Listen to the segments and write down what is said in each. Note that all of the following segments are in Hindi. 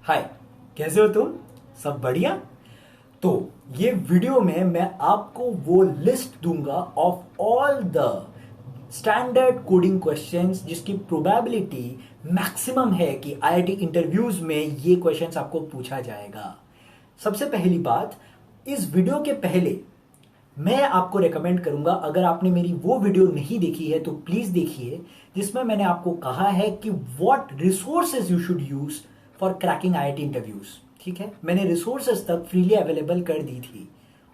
हाय, कैसे हो तुम? सब बढ़िया? तो ये वीडियो में मैं आपको वो लिस्ट दूंगा of all the standard coding questions जिसकी प्रोबेबिलिटी मैक्सिमम है कि आईआईटी इंटरव्यूज में ये क्वेश्चंस आपको पूछा जाएगा। सबसे पहली बात, इस वीडियो के पहले मैं आपको रेकमेंड करूंगा, अगर आपने मेरी वो वीडियो नहीं देखी है तो प्लीज देखिए, जिसमें मैंने आपको कहा है कि what resources you should use for cracking IIT interviews. ठीक है, मैंने रिसोर्सेज तक फ्रीली अवेलेबल कर दी थी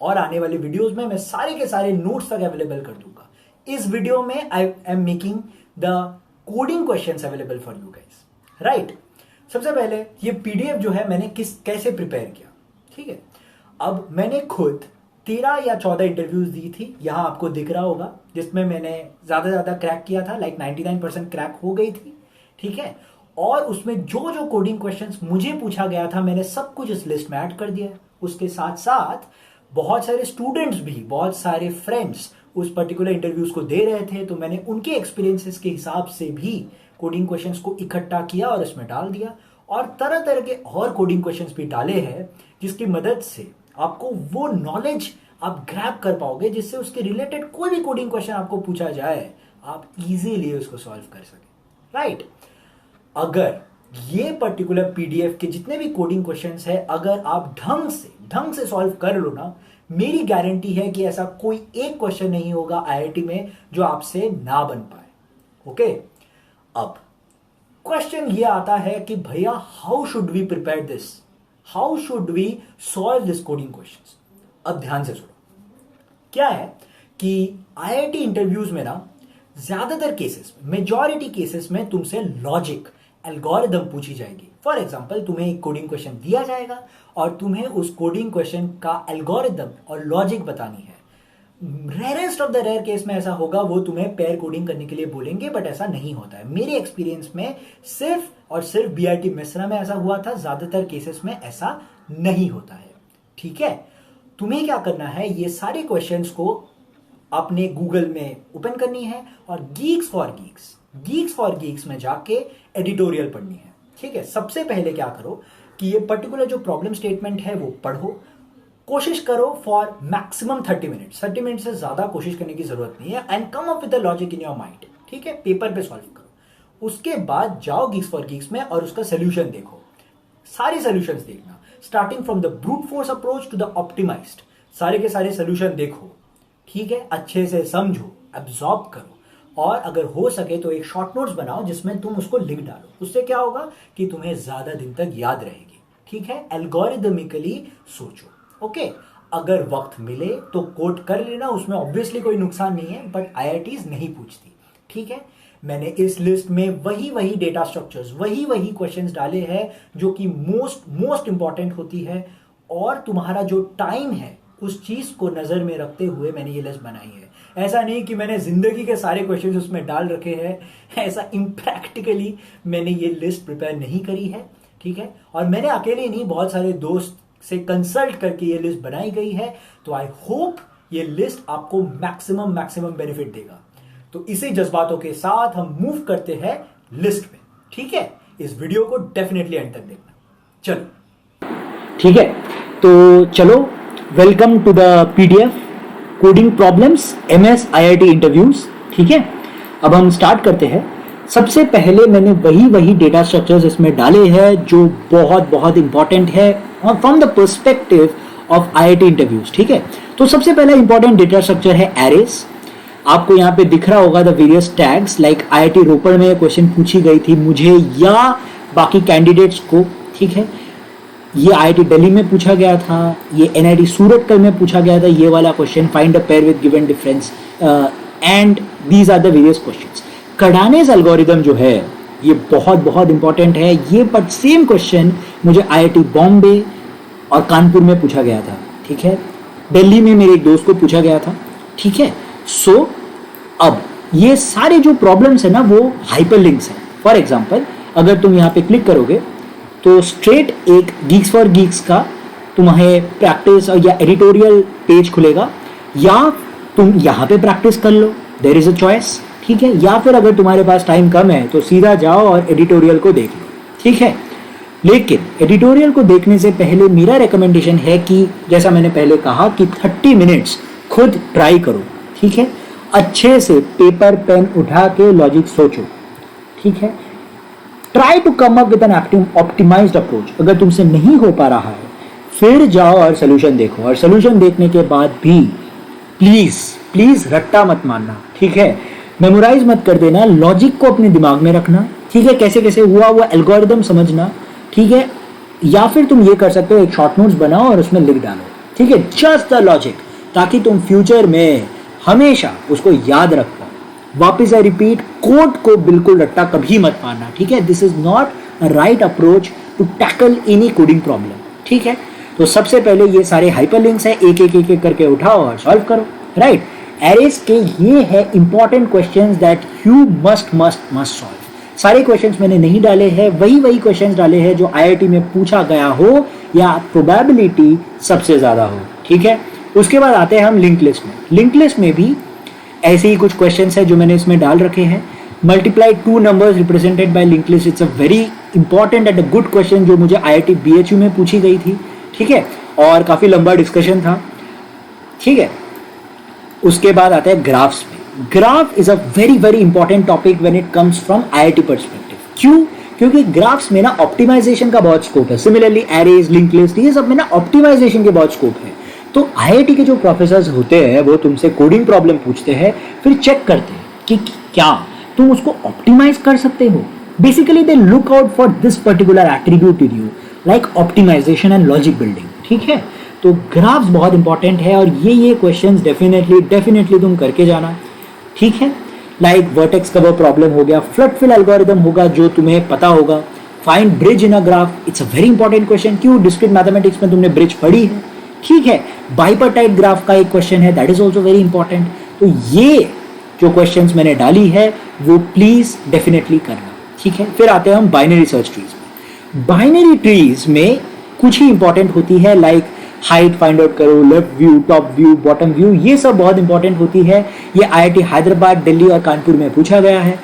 और आने वाले वीडियोस में मैं सारे के सारे नोट्स तक अवेलेबल कर दूंगा। इस वीडियो में I am making the coding questions available for you guys, right? सबसे पहले ये पीडीएफ जो है मैंने कैसे प्रिपेयर किया। ठीक है, अब मैंने खुद 13 या 14 इंटरव्यूज दी थी, यहां आपको दिख रहा होगा, जिसमें मैंने ज्यादा क्रैक किया था, लाइक 99% क्रैक हो गई थी। ठीक है, और उसमें जो जो कोडिंग क्वेश्चंस मुझे पूछा गया था मैंने सब कुछ इस लिस्ट में ऐड कर दिया। उसके साथ साथ बहुत सारे स्टूडेंट्स भी, बहुत सारे फ्रेंड्स उस पर्टिकुलर इंटरव्यूज को दे रहे थे, तो मैंने उनके एक्सपीरियंसेस के हिसाब से भी कोडिंग क्वेश्चंस को इकट्ठा किया और इसमें डाल दिया, और तरह तरह के और कोडिंग क्वेश्चंस भी डाले हैं, जिसकी मदद से आपको वो नॉलेज आप ग्रैब कर पाओगे जिससे उसके रिलेटेड कोई भी कोडिंग क्वेश्चन आपको पूछा जाए आप इजीली उसको सॉल्व कर सके, राइट? अगर ये पर्टिकुलर पीडीएफ के जितने भी कोडिंग क्वेश्चंस है अगर आप ढंग से सॉल्व कर लो ना, मेरी गारंटी है कि ऐसा कोई एक क्वेश्चन नहीं होगा आईआईटी में जो आपसे ना बन पाए। ओके, अब क्वेश्चन ये आता है कि भैया how should we prepare this, how should we solve this coding questions. अब ध्यान से सुनो, क्या है कि आईआईटी इंटरव्यूज में ना ज्यादातर केसेस, मेजॉरिटी केसेस में तुमसे लॉजिक, एल्गोरिदम पूछी जाएगी। फॉर एग्जाम्पल, तुम्हें एक कोडिंग क्वेश्चन दिया जाएगा और तुम्हें उस कोडिंग क्वेश्चन का एल्गोरिदम और लॉजिक बतानी है। Rarest of the rare case में ऐसा होगा, वो तुम्हें पेयर कोडिंग करने के लिए बोलेंगे, बट ऐसा नहीं होता है। मेरे एक्सपीरियंस में सिर्फ और सिर्फ बीआईटी मिश्रा में ऐसा हुआ था, ज्यादातर केसेस में ऐसा नहीं होता है। ठीक है, तुम्हें क्या करना है, ये सारे क्वेश्चंस को अपने गूगल में ओपन करनी है और गीक्स फॉर गीक्स में जाके एडिटोरियल पढ़नी है। ठीक है, सबसे पहले क्या करो कि ये पर्टिकुलर जो प्रॉब्लम स्टेटमेंट है वो पढ़ो, कोशिश करो फॉर मैक्सिमम 30 मिनट्स। 30 मिनट से ज्यादा कोशिश करने की जरूरत नहीं है, and come up with the logic in your mind. ठीक है, पेपर पे सॉल्व करो। उसके बाद जाओ गीक्स फॉर गीक्स में और उसका सोल्यूशन देखो, सारे सोल्यूशंस देखना, starting from the brute force approach to the optimised. सारे के सारे सोल्यूशन देखो, ठीक है, अच्छे से समझो, एब्जॉर्ब करो, और अगर हो सके तो एक शॉर्ट नोट्स बनाओ जिसमें तुम उसको लिख डालो। उससे क्या होगा कि तुम्हें ज्यादा दिन तक याद रहेगी। ठीक है, एल्गोरिदमिकली सोचो। ओके, अगर वक्त मिले तो कोड कर लेना, उसमें ऑब्वियसली कोई नुकसान नहीं है, बट आईआईटीज नहीं पूछती। ठीक है, मैंने इस लिस्ट में वही डेटा स्ट्रक्चर्स, वही क्वेश्चंस डाले हैं जो कि मोस्ट इंपॉर्टेंट होती है, और तुम्हारा जो टाइम है उस चीज को नजर में रखते हुए मैंने ये लिस्ट बनाई है। ऐसा नहीं कि मैंने जिंदगी के सारे क्वेश्चंस उसमें डाल रखे हैं, ऐसा इम्प्रैक्टिकली मैंने ये लिस्ट प्रिपेयर नहीं करी है। ठीक है, और मैंने अकेले नहीं, बहुत सारे दोस्त से कंसल्ट करके ये लिस्ट बनाई गई है। तो आई होप ये लिस्ट आपको मैक्सिमम बेनिफिट देगा। तो इसी जज्बातों के साथ हम मूव करते हैं लिस्ट में। ठीक है, इस वीडियो को डेफिनेटली एंड तक देखना। चलो, ठीक है, तो चलो, welcome to the PDF coding problems MS IIT interviews. ठीक है, अब हम स्टार्ट करते हैं। सबसे पहले मैंने वही डेटा स्ट्रक्चर्स इसमें डाले हैं जो बहुत इंपॉर्टेंट है from the perspective of IIT interviews. ठीक है, तो सबसे पहला इंपॉर्टेंट डेटा स्ट्रक्चर है एरेस। आपको यहाँ पे दिख रहा होगा the various tags, like IIT Ropar में क्वेश्चन पूछी गई थी मुझे या बाकी कैंडिडेट्स को। ठीक है, ये आईआईटी दिल्ली में पूछा गया था, ये एनआईटी सूरतकल में पूछा गया था, ये वाला question, find a pair with given difference, and these are the various questions. Kadane's algorithm जो है ये बहुत इंपॉर्टेंट है ये, बट सेम क्वेश्चन मुझे आईआईटी बॉम्बे और कानपुर में पूछा गया था। ठीक है, दिल्ली में मेरे एक दोस्त को पूछा गया था। ठीक है, सो अब ये सारे जो प्रॉब्लम्स है ना वो हाइपरलिंक्स हैं। फॉर एग्जांपल, अगर तुम यहाँ पे क्लिक करोगे तो स्ट्रेट एक गीक्स फॉर गीक्स का तुम्हें प्रैक्टिस या एडिटोरियल पेज खुलेगा, या तुम यहाँ पे प्रैक्टिस कर लो, देयर इज अ चॉइस। ठीक है, या फिर अगर तुम्हारे पास टाइम कम है तो सीधा जाओ और एडिटोरियल को देख लो। ठीक है, लेकिन एडिटोरियल को देखने से पहले मेरा रिकमेंडेशन है कि जैसा मैंने पहले कहा कि 30 मिनट्स खुद ट्राई करो, ठीक है। अच्छे से पेपर पेन उठा के लॉजिक सोचो, ठीक है। Try to come up with an optimised approach. अगर तुमसे नहीं हो पा रहा है फिर जाओ और सोल्यूशन देखो, और सोल्यूशन देखने के बाद भी प्लीज प्लीज रट्टा मत मारना, ठीक है। मेमोराइज मत कर देना, लॉजिक को अपने दिमाग में रखना, ठीक है। कैसे कैसे हुआ वो एल्गोरिदम समझना, ठीक है। या फिर तुम ये कर सकते हो, एक शॉर्ट नोट्स बनाओ और उसमें लिख डालो, ठीक है, जस्ट द लॉजिक, ताकि तुम फ्यूचर में हमेशा उसको याद रख पाओ। वापिस आई रिपीट, कोड को बिल्कुल रट्टा कभी मत मारना, ठीक है। This is not a right approach to tackle any coding problem, ठीक है। तो सबसे पहले ये सारे हाइपरलिंक्स हैं, एक एक एक एक करके उठाओ और सॉल्व करो, राइट। एरेस के ये है important questions that you must solve. सारे क्वेश्चंस मैंने नहीं डाले हैं, वही क्वेश्चंस डाले हैं जो आईआईटी में पूछा गया हो या प्रोबेबिलिटी सबसे ज्यादा हो, ठीक है। उसके बाद आते हैं हम लिंक लिस्ट में। लिंक लिस्ट में भी ऐसे ही कुछ क्वेश्चंस हैं जो मैंने इसमें डाल रखे हैं। Multiply 2 numbers represented by link list, it's a very important and a good question जो मुझे आईआईटी बीएचयू में पूछी गई थी, ठीक है, और काफी लंबा डिस्कशन था, ठीक है। उसके बाद आता है ग्राफ्स में। Graph is a very important topic when it comes from IIT perspective. क्यों? क्योंकि ग्राफ्स में ना ऑप्टिमाइजेशन का बहुत स्कोप है। सिमिलरली एरेज, लिंक लिस्ट, ये सब में ना ऑप्टिमाइजेशन के बहुत स्कोप है। तो आईआईटी के जो प्रोफेसर्स होते हैं वो तुमसे कोडिंग प्रॉब्लम पूछते हैं, फिर चेक करते हैं कि क्या तुम उसको ऑप्टिमाइज कर सकते हो। Basically they look out for this particular attribute in you, like optimisation and logic building, ठीक है। तो ग्राफ्स बहुत इंपॉर्टेंट है और ये क्वेश्चंस डेफिनेटली तुम करके जाना, ठीक है। लाइक वर्टेक्स कवर प्रॉब्लम हो गया, फ्लड फिल एल्गोरिदम होगा जो तुम्हें पता होगा, find bridge in a graph, it's a very important question. क्यों? डिस्क्रीट मैथमेटिक्स में तुमने ब्रिज पढ़ी है, ठीक है। बाइपर्टाइट ग्राफ का एक क्वेश्चन है, that is also very important. तो ये जो क्वेश्चंस मैंने डाली है वो प्लीज डेफिनेटली करना, ठीक है। फिर आते हैं हम बाइनरी सर्च ट्रीज में। बाइनरी ट्रीज में कुछ ही इंपॉर्टेंट होती है, लाइक हाइट फाइंड आउट करो, left view, top view, bottom view, ये सब बहुत इंपॉर्टेंट होती है। ये आईआईटी हैदराबाद, दिल्ली और कानपुर में पूछा गया है।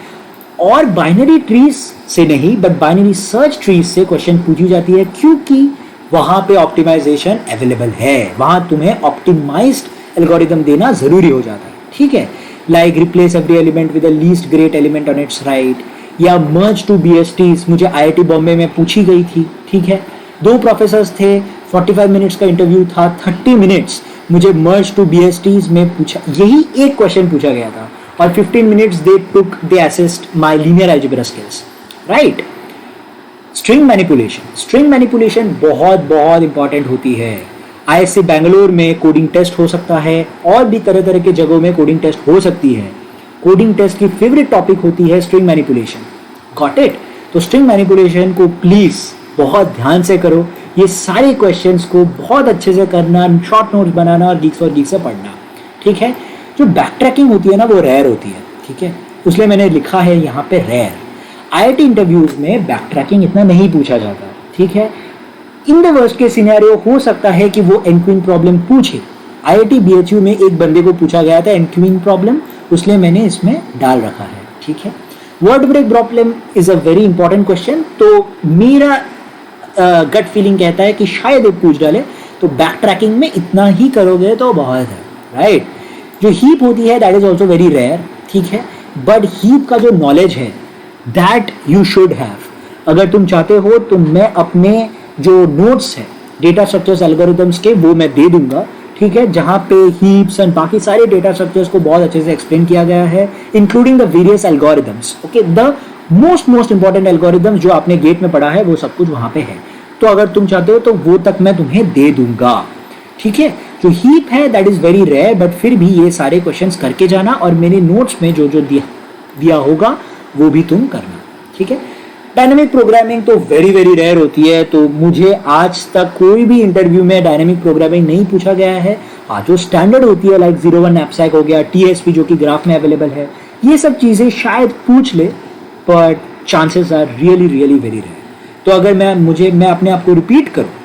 और बाइनरी ट्रीज से नहीं बट बाइनरी सर्च ट्रीज से क्वेश्चन पूछी जाती है, क्योंकि वहां पे ऑप्टिमाइजेशन अवेलेबल है, वहां तुम्हें ऑप्टिमाइज्ड एल्गोरिदम देना जरूरी हो जाता है, ठीक है। Like replace every element with the least great element on it's right, या मर्ज टू बीएसटीज मुझे आईआईटी बॉम्बे में पूछी गई थी, ठीक है। 2 प्रोफेसर्स थे, 45 मिनट्स का इंटरव्यू था, 30 मिनट्स मुझे मर्ज टू बीएसटीज में पूछा, यही एक क्वेश्चन पूछा गया था, और 15 minutes they assessed my linear algebra skills, right. String manipulation बहुत इंपॉर्टेंट होती है। आईएससी बैंगलोर में कोडिंग टेस्ट हो सकता है, और भी तरह तरह के जगहों में कोडिंग टेस्ट हो सकती है। कोडिंग टेस्ट की फेवरेट टॉपिक होती है स्ट्रिंग मैनिपुलेशन, गॉट इट। तो स्ट्रिंग मैनिपुलेशन को प्लीज बहुत ध्यान से करो, ये सारे क्वेश्चंस को बहुत अच्छे से करना, शॉर्ट नोट्स बनाना और गीक्स से पढ़ना, ठीक है। जो बैक ट्रैकिंग होती है ना वो रेयर होती है, ठीक है, इसलिए मैंने लिखा है यहाँ पे रेयर। आईआईटी इंटरव्यूज में बैक ट्रैकिंग इतना नहीं पूछा जाता, ठीक है। In the worst case scenario हो सकता है कि वो एनक्वीन प्रॉब्लम पूछे। आईआईटी बीएचयू में एक बंदे को पूछा गया था एनक्वीन प्रॉब्लम, इसलिए मैंने इसमें डाल रखा है, ठीक है। Word break problem is a very important question, तो मेरा गट फीलिंग कहता है कि शायद एक पूछ डाले, तो बैक ट्रैकिंग में इतना ही करोगे तो बहुत है, राइट। जो हीप होती है that is also very rare, ठीक है, बट हीप का जो नॉलेज है दैट यू शुड हैव। अगर तुम चाहते हो तो मैं अपने जो नोट्स है डेटा स्ट्रक्चर्स एल्गोरिदम्स के वो मैं दे दूंगा, ठीक है, जहां पे हीप्स एंड बाकी सारे डेटा स्ट्रक्चर्स को बहुत अच्छे से एक्सप्लेन किया गया है, including the various algorithms, okay, the most important algorithms जो आपने गेट में पढ़ा है वो सब कुछ वहां पे है। तो अगर तुम चाहते हो तो वो तक मैं तुम्हें दे दूंगा, ठीक है। जो हीप है that is very rare, but फिर भी ये सारे क्वेश्चंस करके जाना, और मेरे नोट्स में जो दिया होगा वो भी तुम करना, ठीक है। डायनेमिक प्रोग्रामिंग तो वेरी रेयर होती है, तो मुझे आज तक कोई भी इंटरव्यू में डायनेमिक प्रोग्रामिंग नहीं पूछा गया है। हाँ, जो स्टैंडर्ड होती है लाइक 01 नैपसैक हो गया, टीएसपी जो कि ग्राफ में अवेलेबल है, ये सब चीजें शायद पूछ ले, but chances are really very rare. तो अगर मैं अपने आप को रिपीट करूं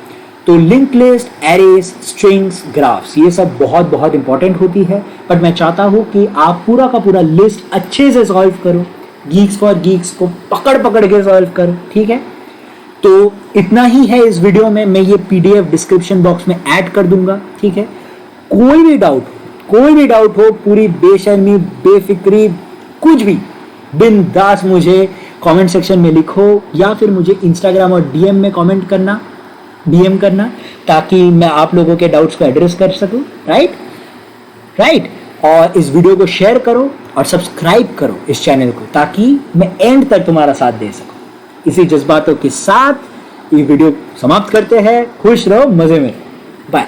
तो link list, arrays, strings, graphs, ये सब बहुत इंपॉर्टेंट होती है, बट मैं चाहता हूं कि आप पूरा का पूरा लिस्ट अच्छे से सॉल्व करो, गीक्स फॉर गीक्स को पकड़ के सॉल्व करो, ठीक है। तो इतना ही है इस वीडियो में, मैं ये PDF डिस्क्रिप्शन बॉक्स में ऐड कर दूंगा, ठीक है। कोई भी डाउट हो, पूरी बेशर्मी बेफिक्री कुछ भी बिंदास मुझे कमेंट सेक्शन में लिखो, या फिर मुझे इंस्टाग्राम और DM में कमेंट करना, DM करना, ताकि मैं आप लोगों के डाउट्स को एड्रेस कर सकूं। राइट। और इस वीडियो को शेयर करो और सब्सक्राइब करो इस चैनल को, ताकि मैं एंड तक तुम्हारा साथ दे सकूं। इसी जज्बातों के साथ ये वीडियो समाप्त करते हैं। खुश रहो, मजे में, बाय।